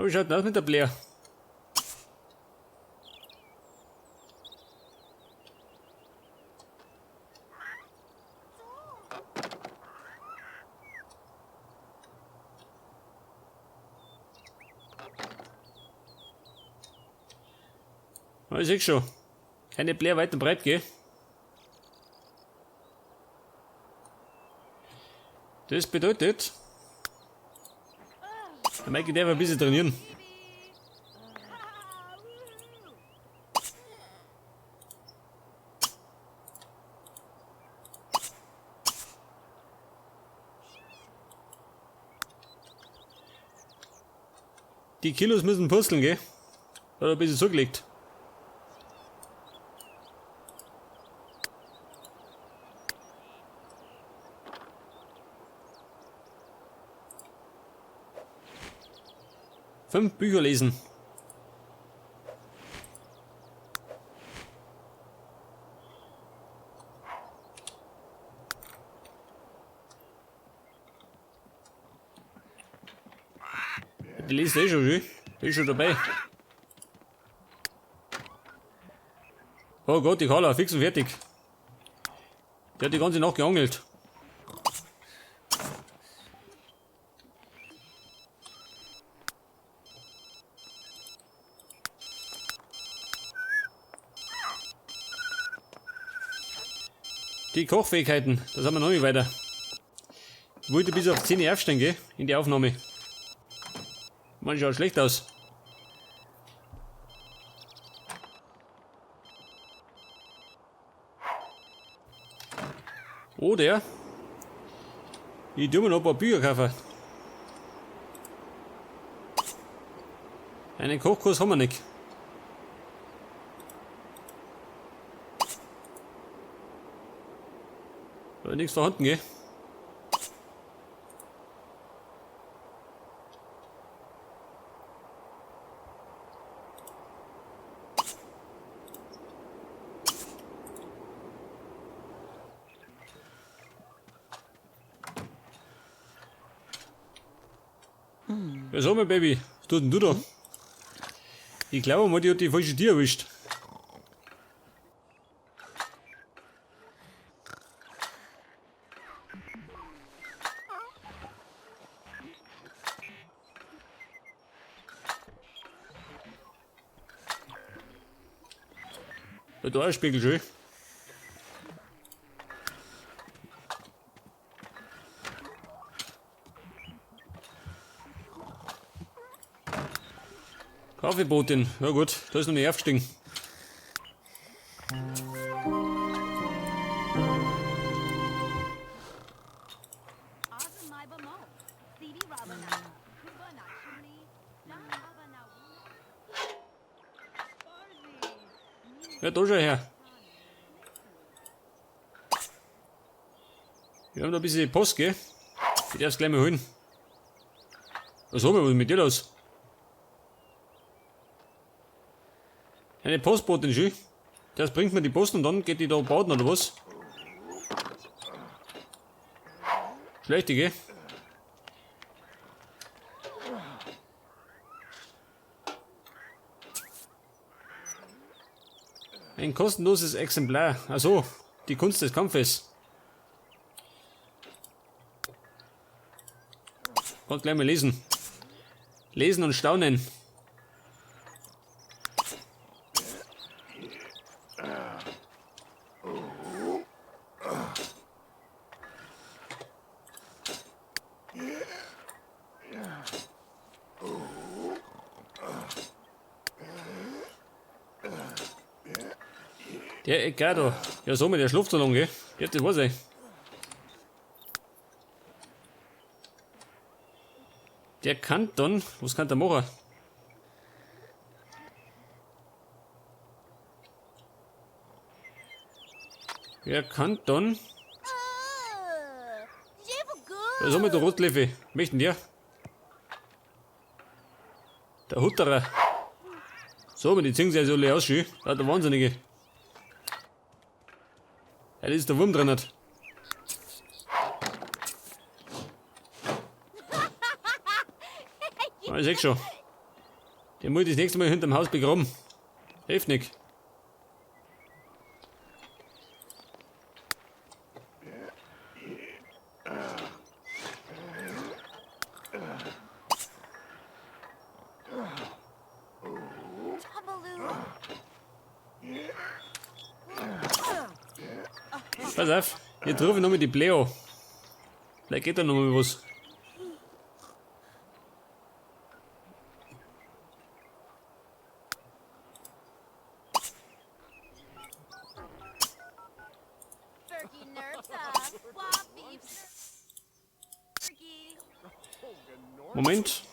Aber wie schaut denn aus mit der Blair? Oh, ich sehe schon. Keine Blair weit und breit, gell? Das bedeutet, der Mikey darf ein bisschen trainieren. Die Kilos müssen purzeln, gell? Hat er ein bisschen zugelegt. Fünf Bücher lesen. Die liest eh schon, schön. Ist schon dabei. Oh Gott, die Carla, fix und fertig. Der hat die ganze Nacht geangelt. Die Kochfähigkeiten, das haben wir noch nicht weiter. Ich wollte bis auf 10 aufstehen, gell? In die Aufnahme. Man schaut schlecht aus. Oder ich tue mir noch ein paar Bücher kaufen. Einen Kochkurs haben wir nicht. Da ist nichts vorhanden, gell? Was haben wir, Baby? Was tut denn du da? Ich glaube mal, die hat die falsche Tier erwischt. Da ein Spiegel schön. Kaffeebotin, ja gut, da ist noch nicht aufgestiegen. Ja, da schon her. Wir haben da ein bisschen Post, gell? Ich darf es gleich mal holen. Was haben wir, was ist mit dir los? Eine Postbotin, schön. Das bringt mir die Post und dann geht die da baden oder was? Schlechte, gell? Ein kostenloses Exemplar. Achso, die Kunst des Kampfes. Kann gleich mal lesen. Lesen und staunen. Der Eckado. Ja, so mit der schläft so lange, gell? Ja, das weiß ich. Der kann dann. Was kann der machen? Der kann dann. Ja, so mit der Rotleffe. Möchten der? Der Hutterer. So, aber die ziehen sich ja so alle aus, schön. Da hat der Wahnsinnige. Ja, das ist der Wurm drin. Hat. Ah, ich seh schon. Den muss ich das nächste Mal hinterm Haus begraben. Hilft nicht. Pass auf, jetzt rufe ich nochmal die Pleo. Vielleicht geht da nochmal was. Moment.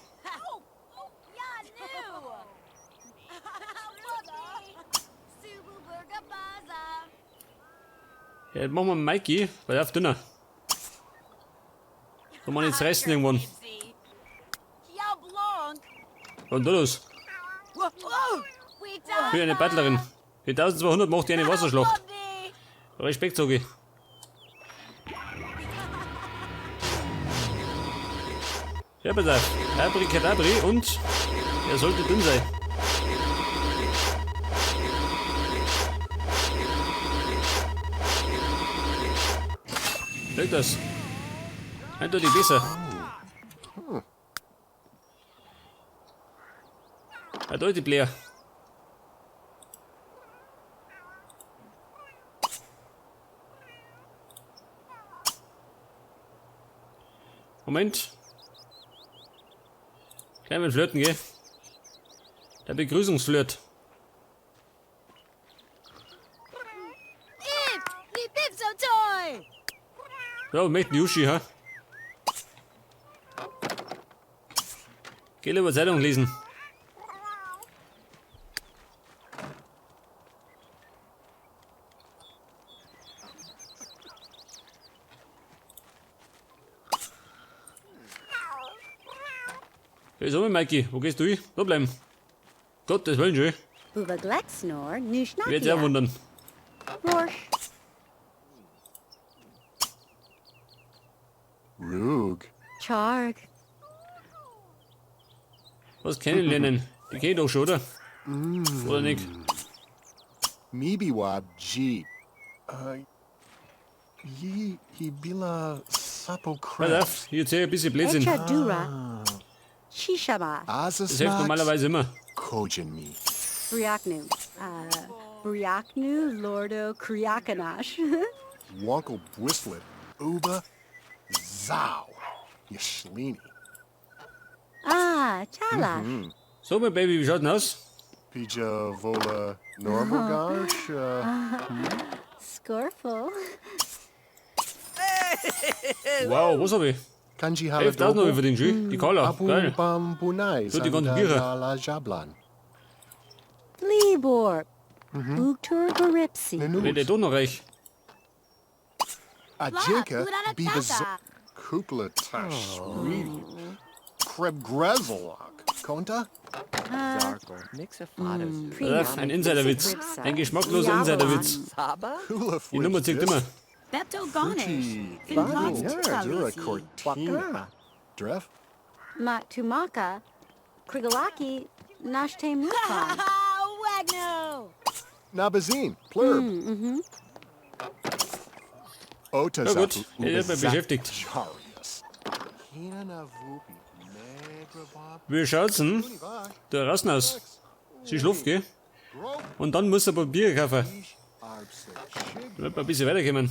Ja, jetzt machen wir Mikey, weil er auf dünner. Kann man jetzt reißen irgendwann. Was ist da los? Ich bin eine Butlerin. Für 1200 macht die eine Wasserschlacht. Respekt, sag ich. Ja, pass auf. Abracadabri und er sollte dünn sein. Schau das. Eindeutig besser. Eindeutig leer. Moment. Gleich mal flirten, gell? Der Begrüßungsflirt. Ja, möchten Yushi, ha? Geh lieber Zeitung lesen. Hey, sag mal, Mikey, wo gehst du hin? Da bleiben. Gottes Willen schon. Uwe Glexnor, nu Ich werde sehr wundern. Rorsch. Rug. Charg. Was kennenlernen? Die kennt doch schon, oder? Oder nicht? Mibiwab G. Yi Hibila Sapo Pass Crab. auf, hier erzähl ein bisschen Blödsinn. Echa Dura. Shishama. Das hilft Asasnax. normalerweise immer. Kojinmi. Briaknu. Briaknu, Lordo, Kriakanash. Wonkel Bristlet. Uba. Zau. Yashlini. Chala. So, mein Baby, wie schaut denn aus? Pija Vola Norbogash. Scorful. Wow, was hab ich? Kanji 11.000 habe ich für den Schuh. Die Cola, Abu geil. Bambunai. So, die ganzen Biere. La Jablan. Libor. Uktur Goripsi. Wird der doch noch reich? Ajinka Bibaz. Kukla Tash. Kreb Grezelok. Konta? Nix erfahren. Pass auf, ein Insiderwitz. Ein geschmackloser Insiderwitz. Aber? Kula Die Nummer zieht immer. Bepto Garnish. Fucking yeah, Dura Cortina. Dref? Matumaka. Krigalaki. Nashte Mufan. Wagno! Nabazine. Plurb. Ota Na gut, er ist mal beschäftigt. Charius. Hina Navupi. Negrabab. Wie schaut's denn? Der draußen aus. Sie schläft, gell? Und dann muss er Papier kaufen. Wird mal ein bisschen weiterkommen.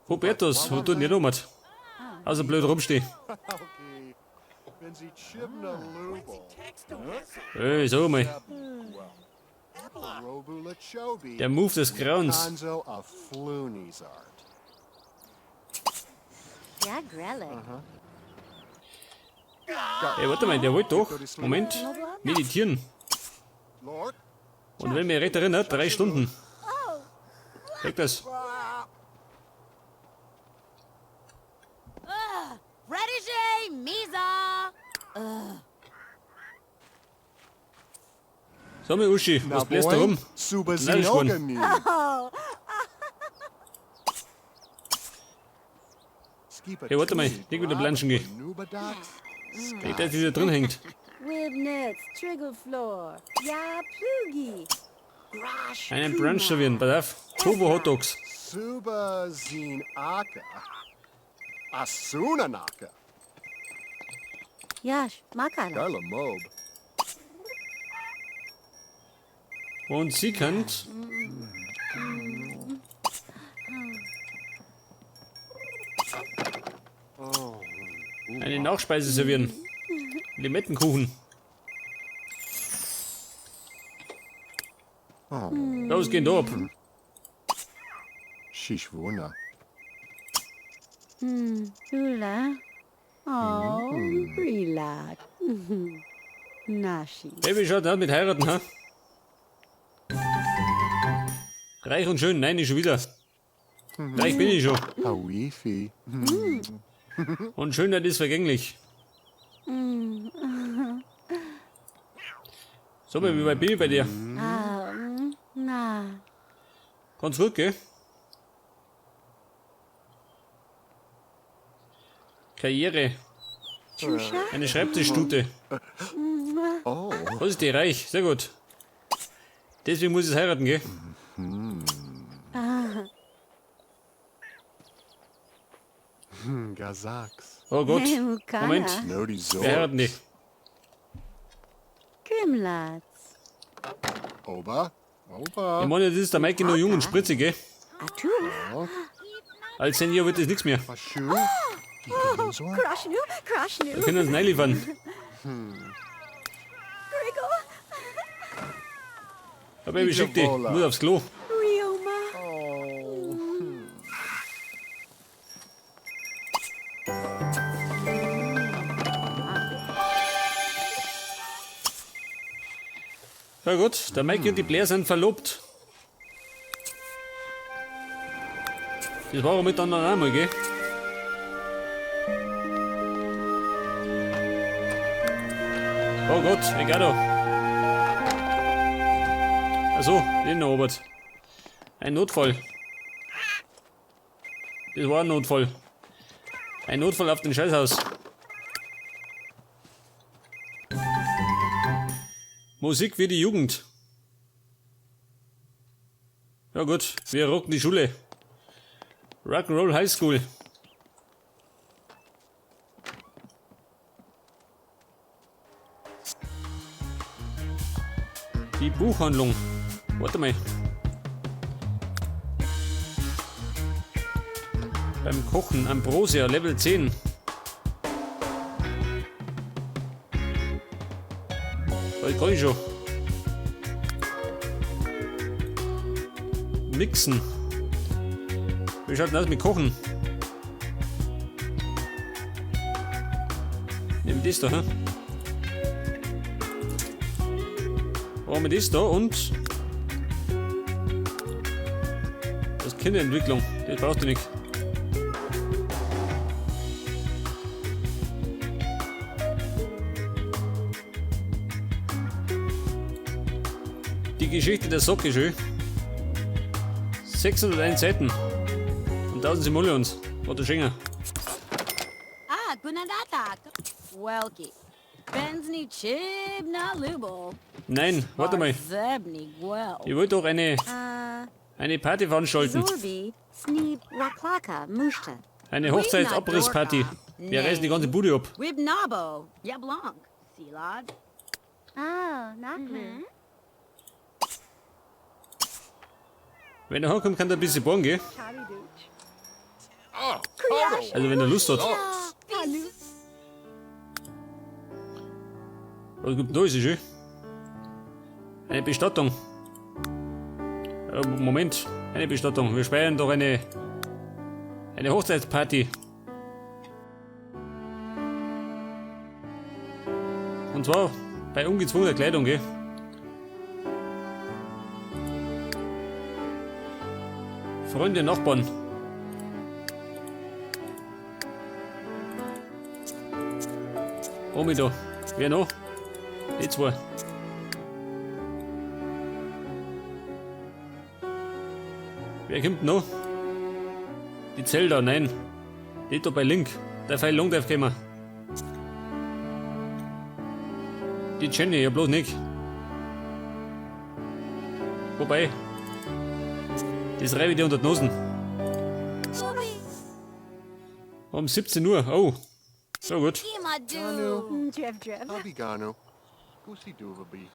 Hubertus, wo tut denn der Nomat? Außer blöd rumstehen. Wenn sie Chibna Lubo. Ey, sag mal. Robula Chobi. Der Move des Grauens. Anzo of Flooney's art. Ja, Grellig. Ey, warte mal, der wollte doch. Moment. Meditieren. Lord? Und wenn mir recht erinnert, 3 Stunden. Check das. Rediger Misa! Sag mal, Uschi, was bläst da rum? Subazinogan. Hey, warte mal, nicht wieder planschen gehen. Nicht, dass dieser drin hängt. Wibnitz, Triggleflor, Ja Plugi, Grosh. Einen Brunch servieren, pass auf. Turbo Hot Dogs. Suba Zine Aka. Asunanaka. Yash, Makala. Darla Mob. Und sie könnt eine Nachspeise servieren. Limettenkuchen. Los, gehen da ab. Shishwuna. Hula. Oh, relax. Nashi. Baby schaut aus mit heiraten, ha? Reich und schön, nein, ich schon wieder. Reich bin ich schon. Hawifi. Und Schönheit ist vergänglich. So, Baby, wie weit bin ich bei dir? Na. Ganz gut, gell? Karriere. Chusha? Eine Schreibtischstute. Oh. Was ist die? Reich. Sehr gut. Deswegen muss ich heiraten, gell? Gazaks. Oh Gott. Mukana. Moment. Nodi Wir heiraten Zor. die. Grimlatz. Oba. Ich Oba. meine, das ist der Mike noch jung und spritzig, gell? Atuf. Als Senior wird das nichts mehr. Pashu. Zor. Krashnu. Krashnu. Wir können uns reinliefern. Griggle. Aber Baby, schick die. Muss aufs Klo. Rioma. Ja gut, der Mike und die Blair sind verlobt. Das war auch miteinander einmal, gell? Oh Gott, egal. Achso, den Robert. Ein Notfall. Das war ein Notfall. Ein Notfall auf den Scheißhaus. Musik wie die Jugend. Ja gut, wir rocken die Schule. Rock'n'Roll High School. Die Buchhandlung. Warte mal. Beim Kochen Ambrosia Level 10. Was kann ich schon? Mixen. Wie schaut denn das mit Kochen? Nehmen das da, hä? Brauchen wir das da und das Kinderentwicklung. Das brauchst du nicht. Die Geschichte der Socke schön. 601 Seiten. Und 1000 Simoleons. Otto Schenger. Ah, Gunadatak. Welki. Bensni Chibna Lubo. Nein, warte mal. Zebni Gwel. Ich wollte doch eine Party veranstalten. Zorbi. Sneeb Raklaka. Mushta. Eine Hochzeitsabrissparty. Wir reißen die ganze Bude ab. Wibnabo. Yablonk. Silad. Oh, Naklu. Wenn er herkommt, kann er ein bisschen bohren, gell? Oh, Kodo. Also wenn er Lust hat. Was gibt da? Ist es schön? Eine Bestattung. Moment, eine Bestattung. Wir feiern doch eine Hochzeitsparty. Und zwar bei ungezwungener Kleidung, gell? Freunde, Nachbarn. Omi da. Wer noch? Die zwei. Wer kommt noch? Die Zelda, nein. Die da bei Link. Der Pfeil Long darf kommen. Die Jenny ja bloß nicht. Wobei. Das reibe ich dir unter die Nosen. Um 17 Uhr. Oh. So gut. Ima do. Ganu. Driv driv. Abigano. Gusi Duvabi.